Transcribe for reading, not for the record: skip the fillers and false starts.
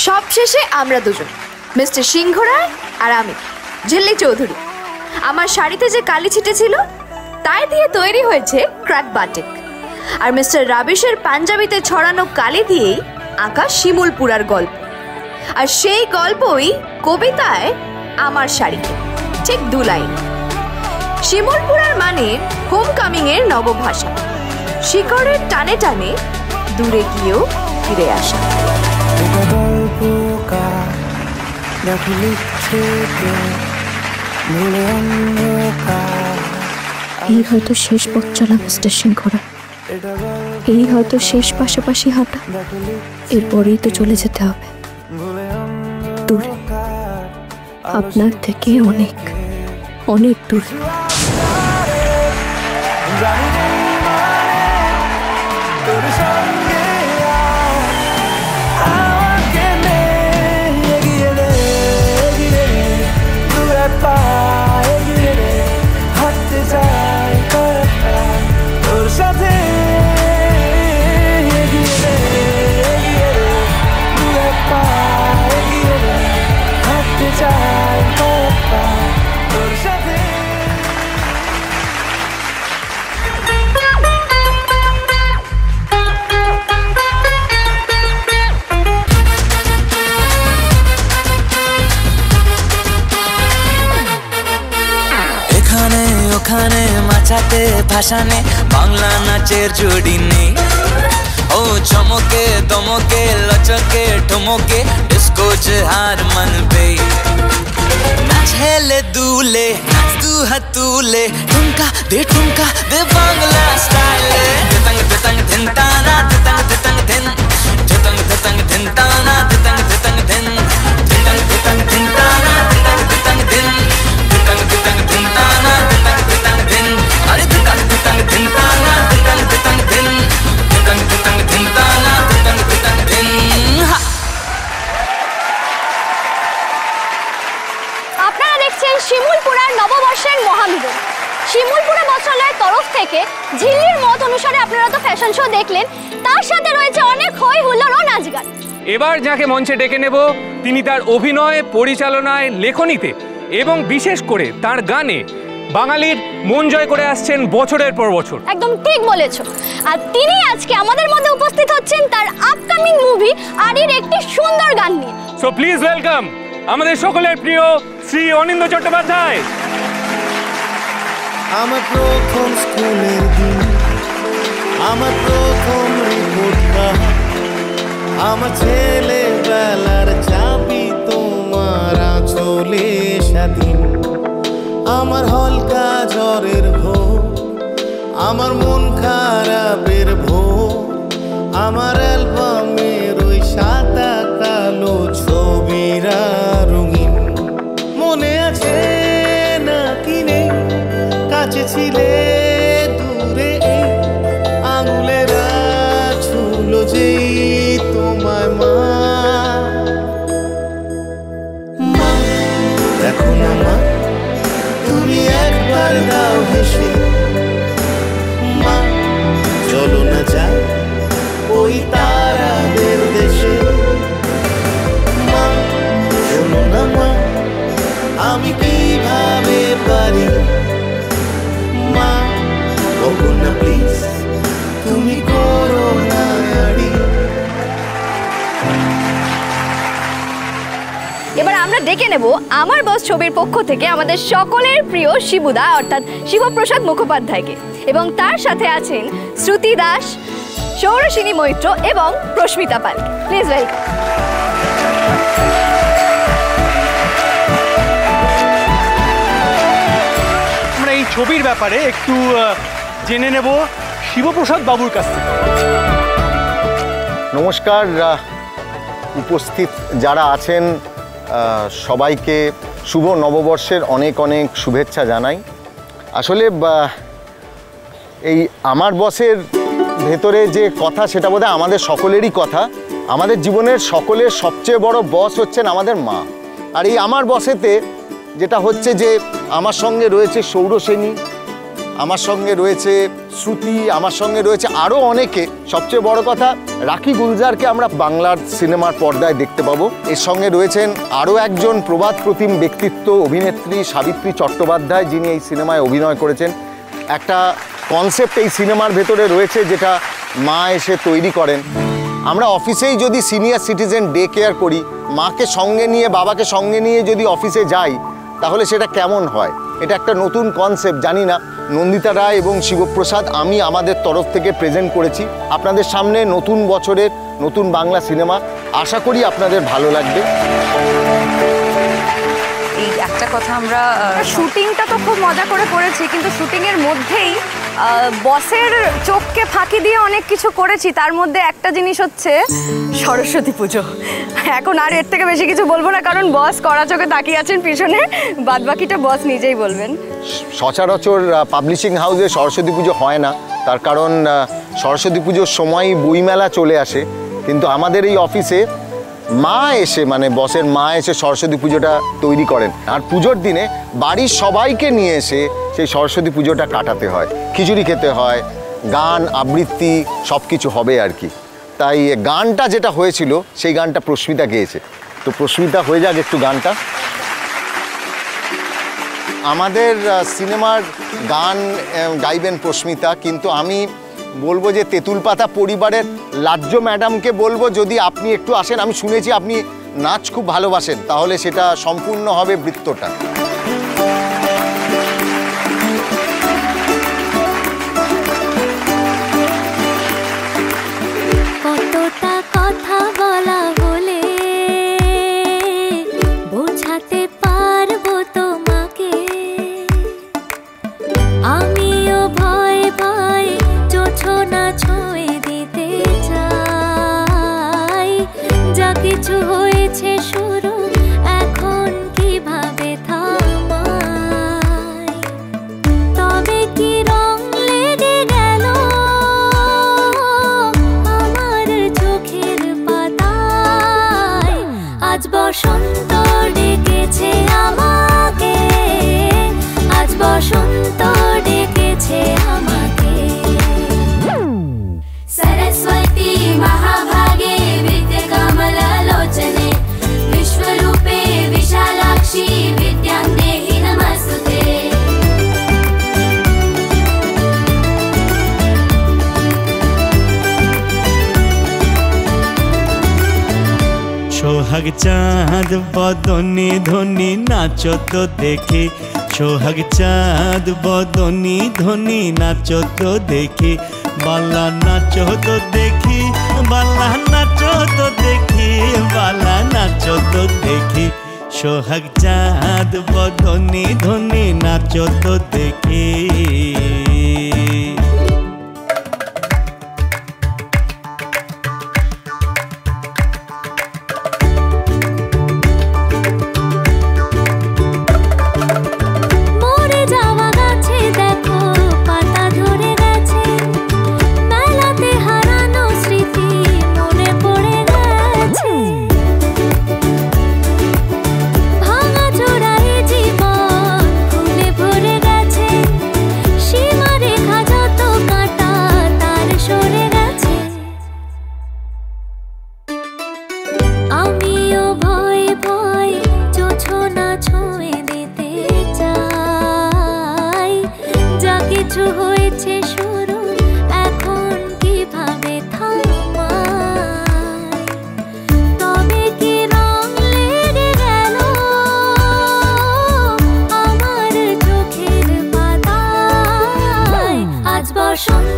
সবশেষে আমরা দুজন, মিস্টার সিংহ রায় আর আমি ঝিল্লি চৌধুরী। আমার শাড়িতে যে কালি ছিটেছিল তাই দিয়ে তৈরি হয়েছে ক্র্যাক বাটিক, আর মিস্টার রাবিশের পাঞ্জাবিতে ছড়ানো কালি দিয়েই আঁকা শিমুলপুরার গল্প। আর সেই গল্পই কবিতায় আমার শাড়িতে, ঠিক 2 লাইন। শিমুলপুরার মানে হোমকামিং এর নবভাষা, শিকড়ের টানে টানে দূরে গিয়েও ফিরে আসা। এই হয়তো শেষ পথ চলা মিস্টার সিংহরা, এই হয়তো শেষ পাশাপাশি হাঁটা, এরপরেই তো চলে যেতে হবে দূরে, আপনার থেকে অনেক অনেক দূরে। মাচাতে ভাসানে বাংলা নাচের জুড়ি নেই। ও চমকে দমকে লচকে ঠমকে ডিস্কো হার মানবে। নাচ হেলে দুলে নাচ দু হাতুলে ঠুমকা দে বাংলা স্টাইলে। দিতং দিতং ধিন তানা দিতং দিতং ধিন দিতং দিতং ধিন তানা দিতং দিতং ধিন দিতং দিতং ধিন তানা দিতং দিতং ধিন দিতং দিতং ধিন তানা দিতং দিতং ধিন। আরে দিতং দিতং ধিন তানা দিতং দিতং ধিন দিতং দিতং ধিন তানা দিতং দিতং ধিন। আপনারা দেখছেন শিমুলপুরার নববর্ষের মহামিলন। শিমুলপুরা বস্ত্রালয়ের তরফ থেকে ঝিল্লির মত অনুসারে আপনারা তো ফ্যাশন শো দেখলেন, তার সাথে রয়েছে অনেক হই হুল্লোড় ও নাচ গান। এবার যাকে মঞ্চে ডেকে নেব তিনি তার অভিনয়, পরিচালনায়, লেখনীতে এবং বিশেষ করে তার গানে বাঙালির মন জয় করে আসছেন বছরের পর বছর। একদম ঠিক বলেছো। আর তিনি আজকে আমাদের মধ্যে উপস্থিত হচ্ছেন তার আপকামিং মুভি আরির একটি সুন্দর গান নিয়ে। সো প্লিজ ওয়েলকাম আমাদের সকলের প্রিয় শ্রী অনিন্দ্য চট্টোপাধ্যায়। আমার প্রথম স্কুলের দিন, আমার প্রথম রিপোর্টটা, আমার ছেলেবেলার চাবি তোমার আঁচলে স্বাধীন। আমার হলকা জ্বরের ভোর, আমার মন খারাপের ভোর, আমার অ্যালবামের ওই সাদা কালো ছবিরা রঙিন। মনে আছে না কি নেই, কাছে ছিলে দূরে আঙুলেরা ছুলো যেই তোমায় মা। মা দেখো না মা, তুমি একবার দাও হেসে। মা চলো না যাই ওই তারাদের দেশে। মা শোনো না মা, আমি কিভাবে পারি। মা বলো না প্লিজ, তুমি করো না আড়ি। এবার আমরা ডেকে নেব আমার বস ছবির পক্ষ থেকে আমাদের সকলের প্রিয় শিবুদা অর্থাৎ শিবপ্রসাদ মুখোপাধ্যায়কে, এবং তার সাথে আছেন শ্রুতি দাস, সৌরসিনী মৈত্র এবং প্রস্মিতা পাল। Please welcome. আমরা এই ছবির ব্যাপারে একটু জেনে নেব শিবপ্রসাদ বাবুর কাছ থেকে। নমস্কার, উপস্থিত যারা আছেন সবাইকে শুভ নববর্ষের অনেক অনেক শুভেচ্ছা জানাই। আসলে এই আমার বসের ভেতরে যে কথা, সেটা বোধহয় আমাদের সকলেরই কথা। আমাদের জীবনের সকলের সবচেয়ে বড় বস হচ্ছেন আমাদের মা। আর এই আমার বসেতে যেটা হচ্ছে যে আমার সঙ্গে রয়েছে সৌরসেনী, আমার সঙ্গে রয়েছে শ্রুতি, আমার সঙ্গে রয়েছে আরও অনেকে। সবচেয়ে বড় কথা, রাখি গুলজারকে আমরা বাংলার সিনেমার পর্দায় দেখতে পাবো। এর সঙ্গে রয়েছেন আরও একজন প্রবাদ প্রতিম ব্যক্তিত্ব, অভিনেত্রী সাবিত্রী চট্টোপাধ্যায়, যিনি এই সিনেমায় অভিনয় করেছেন। একটা কনসেপ্ট এই সিনেমার ভেতরে রয়েছে যেটা মা এসে তৈরি করেন। আমরা অফিসেই যদি সিনিয়র সিটিজেন ডে কেয়ার করি, মাকে সঙ্গে নিয়ে বাবাকে সঙ্গে নিয়ে যদি অফিসে যাই, তাহলে সেটা কেমন হয়? এটা একটা নতুন কনসেপ্ট, জানি না। নন্দিতা রায় এবং শিবপ্রসাদ আমি আমাদের তরফ থেকে প্রেজেন্ট করেছি আপনাদের সামনে নতুন বছরের নতুন বাংলা সিনেমা। আশা করি আপনাদের ভালো লাগবে। এই একটা কথা, আমরা শুটিংটা তো খুব মজা করে করেছি, কিন্তু শুটিংয়ের মধ্যেই বসের চোখকে ফাঁকি দিয়ে অনেক কিছু করেছি। তার মধ্যে একটা জিনিস হচ্ছে সরস্বতী পুজো। এখন আর এর থেকে বেশি কিছু বলবো না, কারণ বস কড়া চোখে তাকিয়ে আছেন পিছনে। বাদবাকিটা বস নিজেই বলবেন। সচরাচর পাবলিশিং হাউসে সরস্বতী পুজো হয় না, তার কারণ সরস্বতী পুজোর সময় বইমেলা চলে আসে। কিন্তু আমাদের এই অফিসে মা এসে, মানে বসের মা এসে সরস্বতী পুজোটা তৈরি করেন। আর পুজোর দিনে বাড়ির সবাইকে নিয়ে এসে সেই সরস্বতী পুজোটা কাটাতে হয়, খিচুড়ি খেতে হয়, গান আবৃত্তি সব কিছু হবে আর কি। তাই গানটা যেটা হয়েছিল সেই গানটা প্রস্মিতা গেয়েছে। তো প্রস্মিতা, হয়ে যাক একটু গানটা। আমাদের সিনেমার গান গাইবেন প্রস্মিতা, কিন্তু আমি বলবো যে তেঁতুল পাতা পরিবারের লাজ্জ ম্যাডামকে বলবো যদি আপনি একটু আসেন। আমি শুনেছি আপনি নাচ খুব ভালোবাসেন, তাহলে সেটা সম্পূর্ণ হবে বৃত্তটা। কতটা কথা বলা হলে বোঝাতে পারবো তোমাকে, আমিও ভয় ভয় জোছনা ছুঁয়ে দিতে চাই। যা কিছু হয়েছে শুরু, এখন কিভাবে থামাই? তবে কি রং লেগে গেল আমার চোখের পাতায়? আজ বসন্ত ডেকেছে আমাকে, আজ বসন্ত ডেকেছে আমাকে। सरस्वती महाभागे विद्याकमललोचने विश्वरूपे विशालाक्षी विद्यां देहि नमस्तुते। সোহাগ চাঁদ বদনে ধ্বনি নাচো তো দেখে, সোহাগ চাঁদ বদনি ধ্বনি নাচো তো দেখে, বালা নাচো তো দেখি, বালা নাচো তো দেখি, বালা নাচো তো দেখি। সোহাগ চাঁদ বদনি ধ্বনি নাচো তো দেখি। বসন্ত